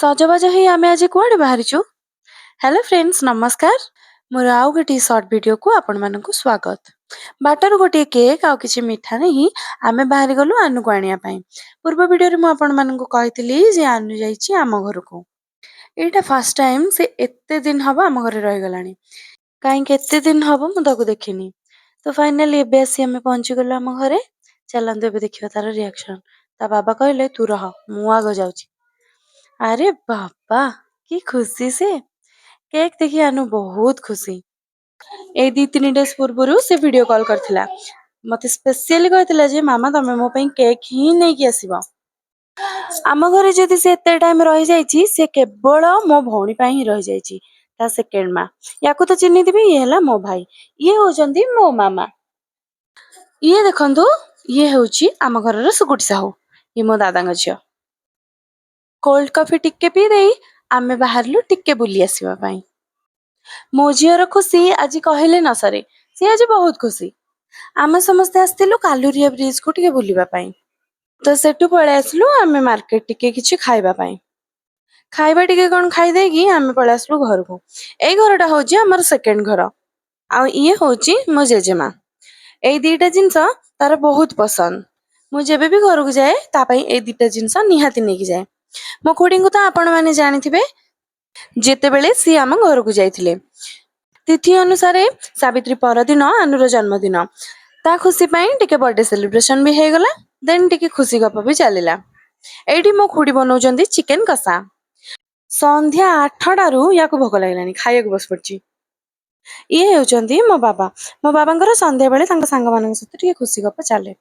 ସଜବାଜ ହେଇ ଆମେ ଆଜି କୁଆଡ଼େ ବାହାରିଛୁ? ହ୍ୟାଲୋ ଫ୍ରେଣ୍ଡସ୍, ନମସ୍କାର। ମୋର ଆଉ ଗୋଟିଏ ସର୍ଟ ଭିଡ଼ିଓକୁ ଆପଣମାନଙ୍କୁ ସ୍ୱାଗତ। ବାଟରୁ ଗୋଟିଏ କେକ୍ ଆଉ କିଛି ମିଠା ନେଇ ଆମେ ବାହାରିଗଲୁ ଆନୁକୁ ଆଣିବା ପାଇଁ। ପୂର୍ବ ଭିଡ଼ିଓରେ ମୁଁ ଆପଣମାନଙ୍କୁ କହିଥିଲି ଯେ ଆନୁ ଯାଇଛି ଆମ ଘରକୁ। ଏଇଟା ଫାର୍ଷ୍ଟ ଟାଇମ୍ ସେ ଏତେ ଦିନ ହବ ଆମ ଘରେ ରହିଗଲାଣି। କାହିଁକି ଏତେ ଦିନ ହବ ମୁଁ ତାକୁ ଦେଖିନି। ତ ଫାଇନାଲି ଏବେ ଆସି ଆମେ ପହଞ୍ଚିଗଲୁ ଆମ ଘରେ। ଚାଲନ୍ତୁ ଏବେ ଦେଖିବା ତାର ରିଆକ୍ସନ୍। ତା ବାବା କହିଲେ ତୁ ରହ, ମୁଁ ଆଗ ଯାଉଛି। ଆରେ ବାବା, କି ଖୁସି ସେ! କେକ୍ ଦେଖି ଆନୁ ବହୁତ ଖୁସି। ଏଇ 2-3 ଡେଜ୍ ପୂର୍ବରୁ ସେ ଭିଡ଼ିଓ କଲ୍ କରିଥିଲା। ମତେ ସ୍ପେସିଆଲି କହିଥିଲା ଯେ ମାମା ତମେ ମୋ ପାଇଁ କେକ୍ ହିଁ ନେଇକି ଆସିବ। ଆମ ଘରେ ଯଦି ସେ ଏତେ ଟାଇମ୍ ରହିଯାଇଛି, ସେ କେବଳ ମୋ ଭଉଣୀ ପାଇଁ ହିଁ ରହିଯାଇଛି, ତା ସେକେଣ୍ଡ ମା। ୟାକୁ ତ ଚିହ୍ନିଥିବେ, ଇଏ ହେଲା ମୋ ଭାଇ, ଇଏ ହଉଛନ୍ତି ମୋ ମାମା। ଇଏ ଦେଖନ୍ତୁ, ଇଏ ହେଉଛି ଆମ ଘରର ସୁକୁଟି ସାହୁ, ଇଏ ମୋ ଦାଦାଙ୍କ ଝିଅ। କୋଲ୍ଡ କଫି ଟିକେ ପିଇ ଦେଇ ଆମେ ବାହାରିଲୁ ଟିକେ ବୁଲି ଆସିବା ପାଇଁ। ମୋ ଝିଅର ଖୁସି ଆଜି କହିଲେ ନ ସରେ, ସେ ଆଜି ବହୁତ ଖୁସି। ଆମେ ସମସ୍ତେ ଆସିଥିଲୁ କାଲୁରିଆ ବ୍ରିଜକୁ ଟିକେ ବୁଲିବା ପାଇଁ। ତ ସେଠୁ ପଳେଇ ଆସିଲୁ ଆମେ ମାର୍କେଟ ଟିକେ କିଛି ଖାଇବା ପାଇଁ। ଖାଇବା ଟିକେ କଣ ଖାଇଦେଇକି ଆମେ ପଳେଇ ଆସିଲୁ ଘରକୁ। ଏଇ ଘରଟା ହଉଛି ଆମର ସେକେଣ୍ଡ ଘର, ଆଉ ଇଏ ହଉଛି ମୋ ଜେଜେମା। ଏଇ ଦିଟା ଜିନିଷ ତାର ବହୁତ ପସନ୍ଦ। ମୁଁ ଯେବେ ବି ଘରକୁ ଯାଏ ତା ପାଇଁ ଏଇ ଦିଟା ଜିନିଷ ନିହାତି ନେଇକି ଯାଏ। ମୋ ଖୁଡିଙ୍କୁ ତ ଆପଣମାନେ ଜାଣିଥିବେ, ଯେତେବେଳେ ସିଏ ଆମ ଘରକୁ ଯାଇଥିଲେ। ତିଥି ଅନୁସାରେ ସାବିତ୍ରୀ ପରଦିନ ଆନୁର ଜନ୍ମଦିନ। ତା ଖୁସି ପାଇଁ ଟିକେ ବର୍ଥଡେ ସେଲିବ୍ରେସନ ବି ହେଇଗଲା। ଦେନ୍ ଟିକେ ଖୁସି ଗପ ବି ଚାଲିଲା। ଏଇଠି ମୋ ଖୁଡି ବନଉଛନ୍ତି ଚିକେନ କଷା। ସନ୍ଧ୍ୟା 8ଟାରୁ ୟାକୁ ଭୋକ ଲାଗିଲାଣି, ଖାଇବାକୁ ବସି ପଡିଛି। ଇଏ ହେଉଛନ୍ତି ମୋ ବାବା। ମୋ ବାବାଙ୍କର ସନ୍ଧ୍ୟାବେଳେ ତାଙ୍କ ସାଙ୍ଗମାନଙ୍କ ସହିତ ଟିକେ ଖୁସି ଗପ ଚାଲେ।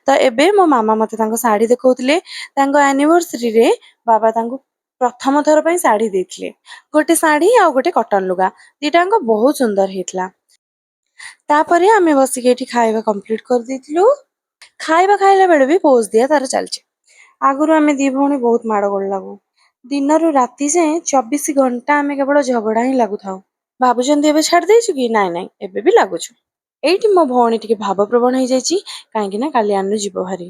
ତ ଏବେ ମୋ ମାମା ମତେ ତାଙ୍କ ଶାଢୀ ଦେଖଉଥିଲେ। ତାଙ୍କ ଆନିଭର୍ସରୀରେ ବାବା ତାଙ୍କୁ ପ୍ରଥମ ଥର ପାଇଁ ଶାଢୀ ଦେଇଥିଲେ। ଗୋଟେ ଶାଢୀ ଆଉ ଗୋଟେ କଟନ ଲୁଗା, ଦିଟାଙ୍କ ବହୁତ ସୁନ୍ଦର ହେଇଥିଲା। ତାପରେ ଆମେ ବସିକି ଏଠି ଖାଇବା କମ୍ପ୍ଲିଟ କରିଦେଇଥିଲୁ। ଖାଇବା ଖାଇଲା ବେଳେ ବି ପୋଜ ଦିଆ ତାର ଚାଲିଛି। ଆଗରୁ ଆମେ ଦି ଭଉଣୀ ବହୁତ ମାଡଗୋଳ ଲାଗୁ। ଦିନରୁ ରାତି ଯାଏଁ 24 ଘଣ୍ଟା ଆମେ କେବଳ ଝଗଡା ହିଁ ଲାଗୁଥାଉ। ଭାବୁଛନ୍ତି ଏବେ ଛାଡି ଦେଇଛୁ କି? ନାଇଁ ନାଇଁ, ଏବେ ବି ଲାଗୁଛୁ। ଏଇଠି ମୋ ଭଉଣୀ ଟିକେ ଭାବପ୍ରବଣ ହେଇଯାଇଛି, କାହିଁକି ନା କାଲି ଆନୁ ଯିବ ଭାରି।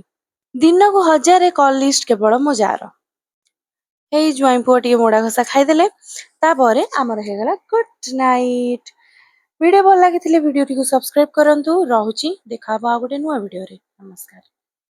ଦିନକୁ 1000 କଲ୍ ଲିଷ୍ଟ କେବଳ ମୋ ଯାର। ଏଇ ଜ୍ୱାଇଁ ପୁଅ ଟିକେ ମୋଡା ଘଷା ଖାଇଦେଲେ, ତାପରେ ଆମର ହେଇଗଲା ଗୁଡ୍ ନାଇଟ୍। ଭିଡ଼ିଓ ଭଲ ଲାଗିଥିଲେ ଭିଡ଼ିଓଟିକୁ ସବସ୍କ୍ରାଇବ କରନ୍ତୁ। ରହୁଛି, ଦେଖା ହବ ଆଉ ଗୋଟେ ନୂଆ ଭିଡ଼ିଓରେ। ନମସ୍କାର।